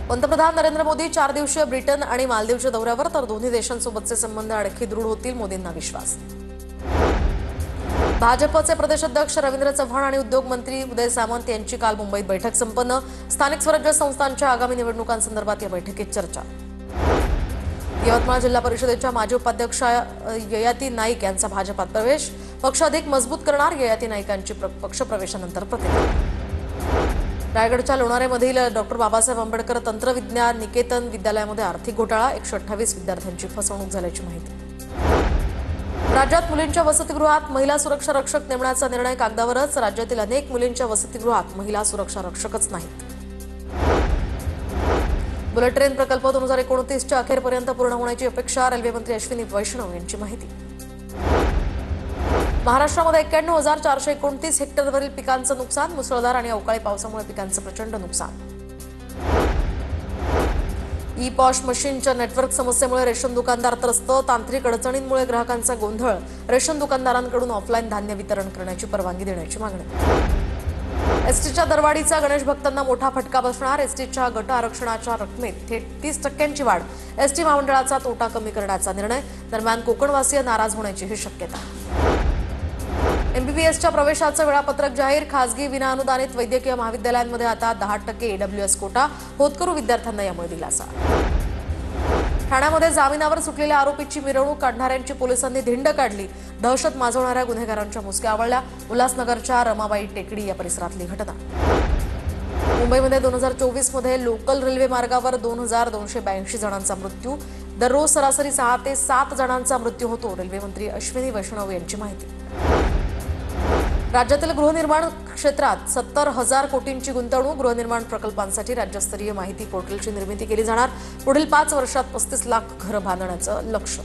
पंतप्रधान नरेंद्र मोदी 4 दिवसीय ब्रिटन आणि मालदीवच्या दौऱ्यावर, तर दोन्ही देशांसोबतचे संबंध आणखी दृढ होतील, मोदींना विश्वास. भाजपचे प्रदेशाध्यक्ष रवींद्र चव्हाण आणि उद्योग मंत्री उदय सामंत यांची काल मुंबईत बैठक संपन्न. स्थानिक स्वराज्य संस्थांच्या आगामी निवडणुकांसंदर्भात या बैठकीत चर्चा. यवतमाळ जिल्हा परिषदेच्या माजी उपाध्यक्ष ययाती नाईक यांचा भाजपात प्रवेश. पक्ष अधिक मजबूत करणार, ययाती नाईकांची पक्षप्रवेशानंतर प्रतिक्रिया. रायगडच्या लोणारेमधील डॉक्टर बाबासाहेब आंबेडकर तंत्रविज्ञान निकेतन विद्यालयामध्ये आर्थिक घोटाळा, 128 विद्यार्थ्यांची फसवणूक झाल्याची माहिती. राज्यात मुलींच्या वसतिगृहात महिला सुरक्षा रक्षक नेमण्याचा निर्णय कागदावरच, राज्यातील अनेक मुलींच्या वसतिगृहात महिला सुरक्षा रक्षकच नाहीत. बुलेट ट्रेन प्रकल्प 2029च्या अखेरपर्यंत पूर्ण होण्याची अपेक्षा, रेल्वे मंत्री अश्विनी वैष्णव यांची माहिती. महाराष्ट्रामध्ये 91,429 हेक्टरवरील पिकांचं नुकसान, मुसळधार आणि अवकाळी पावसामुळे पिकांचं प्रचंड नुकसान. ई पॉश मशीनच्या नेटवर्क समस्येमुळे रेशन दुकानदार त्रस्त, तांत्रिक अडचणींमुळे ग्राहकांचा गोंधळ, रेशन दुकानदारांकडून ऑफलाईन धान्य वितरण करण्याची परवानगी देण्याची मागणी. एसटीच्या दरवाढीचा गणेश भक्तांना मोठा फटका बसणार, एसटीच्या गट आरक्षणाच्या रकमेत थेट 30% वाढ, एसटी महामंडळाचा तोटा कमी करण्याचा निर्णय. दरम्यान कोकणवासीय नाराज होण्याचीही शक्यता. एमबीबीएसच्या प्रवेशाचं वेळापत्रक जाहीर, खासगी विनाअनुदानित वैद्यकीय महाविद्यालयांमध्ये आता 10% ईडब्ल्यूएस कोटा, होतकरू विद्यार्थ्यांना यामुळे दिलासा. ठाण्यामध्ये जामिनावर सुटलेल्या आरोपीची मिरवणूक काढणाऱ्यांची पोलिसांनी धिंड काढली, दहशत माजवणाऱ्या गुन्हेगारांच्या मुसक्या आवळल्या. उल्हासनगरच्या रमाबाई टेकडी या परिसरातली घटना. मुंबईमध्ये 2024मध्ये लोकल रेल्वे मार्गावर 2,282 जणांचा मृत्यू, दररोज सरासरी 6 ते 7 जणांचा मृत्यू होतो, रेल्वे मंत्री अश्विनी वैष्णव यांची माहिती. राज्यातील गृहनिर्माण क्षेत्रात 70,000 कोटींची गुंतवणूक, गृहनिर्माण प्रकल्पांसाठी राज्यस्तरीय माहिती पोर्टलची निर्मिती केली जाणार. पुढील 5 वर्षात 35 लाख घरं बांधण्याचं लक्ष्य.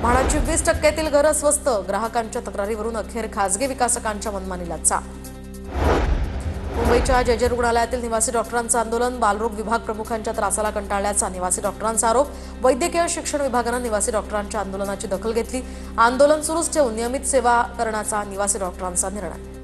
म्हाडाची 20%तील घरं स्वस्त, ग्राहकांच्या तक्रारीवरून अखेर खासगी विकासकांच्या मनमानीला चाप. मुंबईच्या जे रुग्णालयातील निवासी डॉक्टरांचं आंदोलन, बालरोग विभाग प्रमुखांच्या त्रासाला कंटाळल्याचा निवासी डॉक्टरांचा आरोप. वैद्यकीय शिक्षण विभागानं निवासी डॉक्टरांच्या आंदोलनाची दखल घेतली. आंदोलन सुरूच ठेवून नियमित सेवा करण्याचा निवासी डॉक्टरांचा निर्णय.